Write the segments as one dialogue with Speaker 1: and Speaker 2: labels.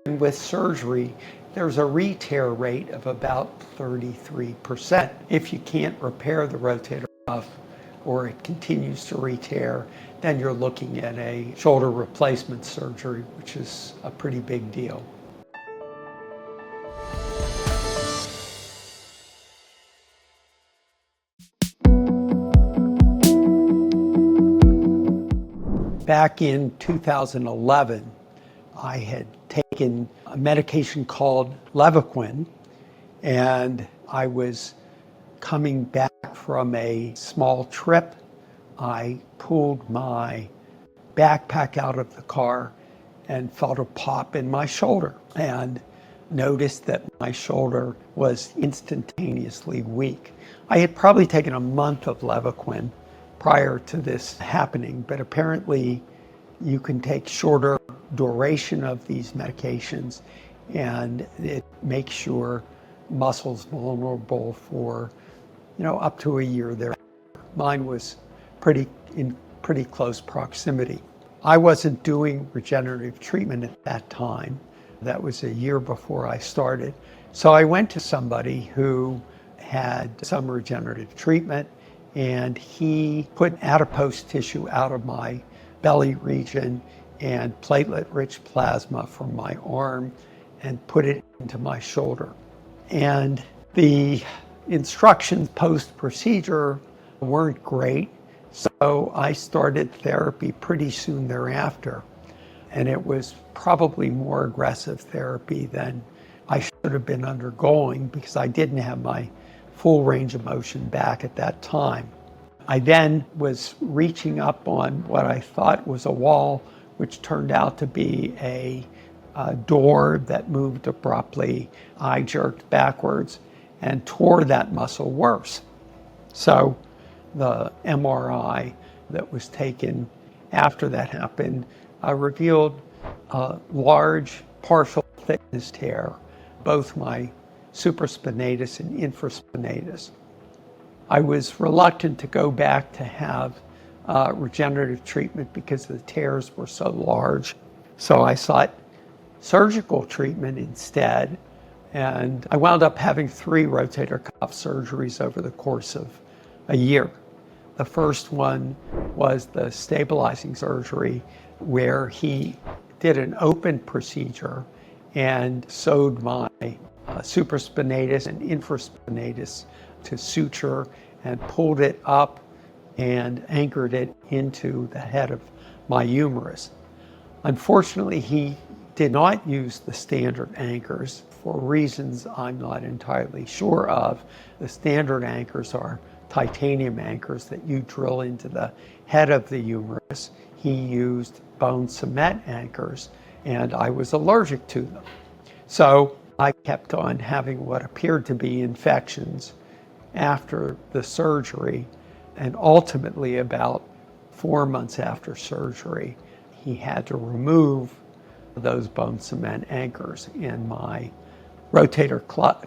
Speaker 1: with surgery, there's a re-tear rate of about 33%. If you can't repair the rotator cuff or it continues to re-tear, then you're looking at a shoulder replacement surgery, which is a pretty big deal. Back in 2011, I had taken a medication called Levaquin, and I was coming back from a small trip. I pulled my backpack out of the car and felt a pop in my shoulder and noticed that my shoulder was instantaneously weak. I had probably taken a month of Levaquin prior to this happening, but apparently you can take shorter duration of these medications and it makes your muscles vulnerable for, up to a year there. Mine was in pretty close proximity. I wasn't doing regenerative treatment at that time. That was a year before I started. So I went to somebody who had some regenerative treatment, and he put adipose tissue out of my belly region and platelet-rich plasma from my arm and put it into my shoulder. And the instructions post-procedure weren't great, so I started therapy pretty soon thereafter. And it was probably more aggressive therapy than I should have been undergoing because I didn't have my full range of motion back at that time. I then was reaching up on what I thought was a wall, which turned out to be a door that moved abruptly. I jerked backwards and tore that muscle worse. So the MRI that was taken after that happened revealed a large partial thickness tear, both my supraspinatus and infraspinatus. I was reluctant to go back to have regenerative treatment because the tears were so large. So I sought surgical treatment instead, and I wound up having 3 rotator cuff surgeries over the course of a year. The first one was the stabilizing surgery, where he did an open procedure and sewed my supraspinatus and infraspinatus to suture and pulled it up and anchored it into the head of my humerus. Unfortunately, he did not use the standard anchors for reasons I'm not entirely sure of. The standard anchors are titanium anchors that you drill into the head of the humerus. He used bone cement anchors, and I was allergic to them. So I kept on having what appeared to be infections after the surgery, and ultimately about 4 months after surgery, he had to remove those bone cement anchors, and my rotator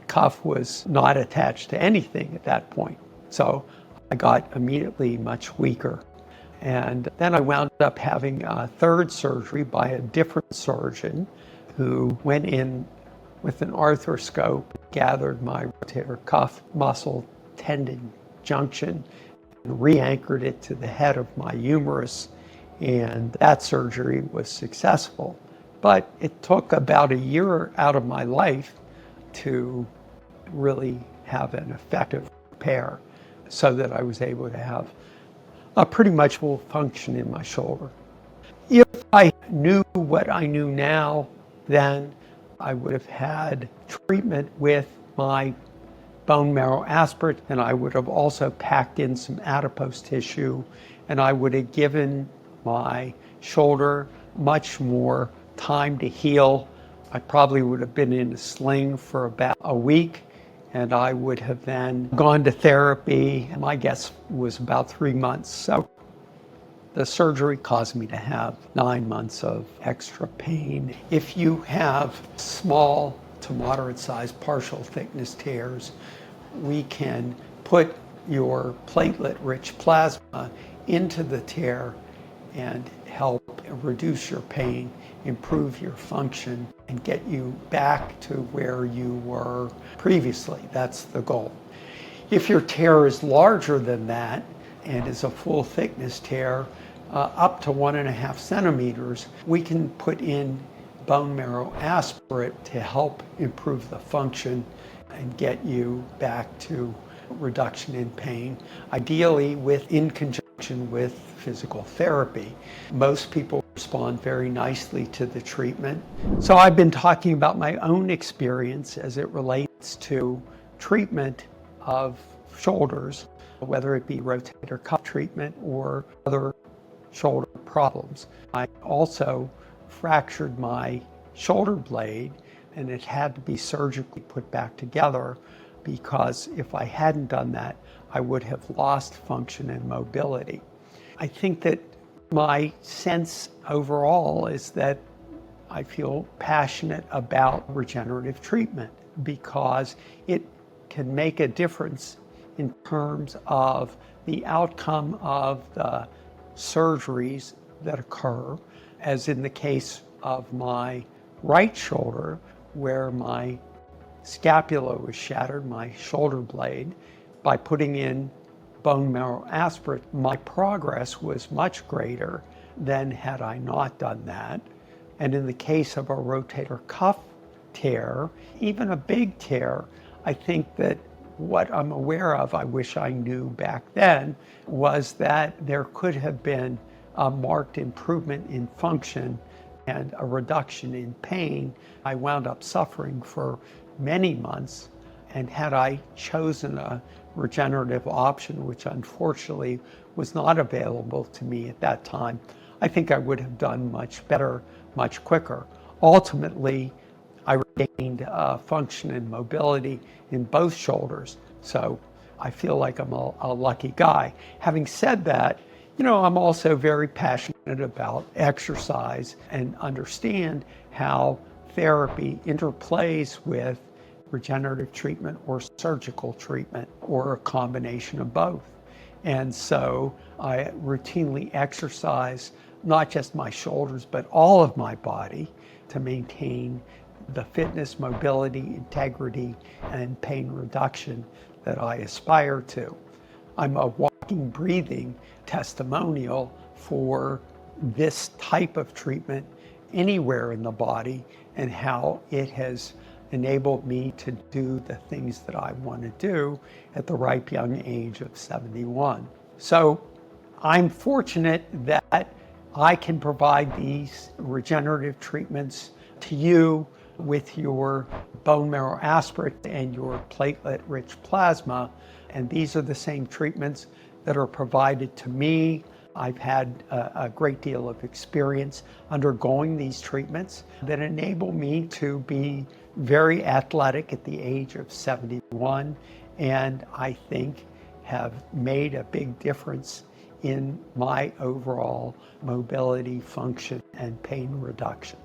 Speaker 1: cuff was not attached to anything at that point. So I got immediately much weaker. And then I wound up having a 3rd surgery by a different surgeon who went in with an arthroscope, gathered my rotator cuff muscle tendon junction, and re-anchored it to the head of my humerus. And that surgery was successful. But it took about a year out of my life to really have an effective repair so that I was able to have a pretty much full function in my shoulder. If I knew what I knew now, then I would have had treatment with my bone marrow aspirate, and I would have also packed in some adipose tissue, and I would have given my shoulder much more time to heal. I probably would have been in a sling for about a week, and I would have then gone to therapy. My guess was about 3 months. So the surgery caused me to have 9 months of extra pain. If you have small to moderate sized partial thickness tears, we can put your platelet-rich plasma into the tear and help reduce your pain improve your function and get you back to where you were previously. That's the goal. If your tear is larger than that and is a full thickness tear, up to 1.5 centimeters, we can put in bone marrow aspirate to help improve the function and get you back to reduction in pain, ideally in conjunction with physical therapy. Most people respond very nicely to the treatment. So I've been talking about my own experience as it relates to treatment of shoulders, whether it be rotator cuff treatment or other shoulder problems. I also fractured my shoulder blade, and it had to be surgically put back together, because if I hadn't done that, I would have lost function and mobility. I think that my sense overall is that I feel passionate about regenerative treatment because it can make a difference in terms of the outcome of the surgeries that occur, as in the case of my right shoulder, where my scapula was shattered, my shoulder blade. By putting in bone marrow aspirate, my progress was much greater than had I not done that. And in the case of a rotator cuff tear, even a big tear, I think that what I'm aware of, I wish I knew back then, was that there could have been a marked improvement in function and a reduction in pain. I wound up suffering for many months, and had I chosen a regenerative option, which unfortunately was not available to me at that time, I think I would have done much better, much quicker. Ultimately, I regained function and mobility in both shoulders, so I feel like I'm a lucky guy. Having said that, I'm also very passionate about exercise and understand how therapy interplays with regenerative treatment or surgical treatment or a combination of both. And so I routinely exercise not just my shoulders, but all of my body to maintain the fitness, mobility, integrity, and pain reduction that I aspire to. I'm a walking, breathing testimonial for this type of treatment anywhere in the body and how it has enabled me to do the things that I want to do at the ripe young age of 71. So I'm fortunate that I can provide these regenerative treatments to you with your bone marrow aspirate and your platelet-rich plasma. And these are the same treatments that are provided to me. I've had a great deal of experience undergoing these treatments that enable me to be very athletic at the age of 71, and I think have made a big difference in my overall mobility, function, and pain reduction.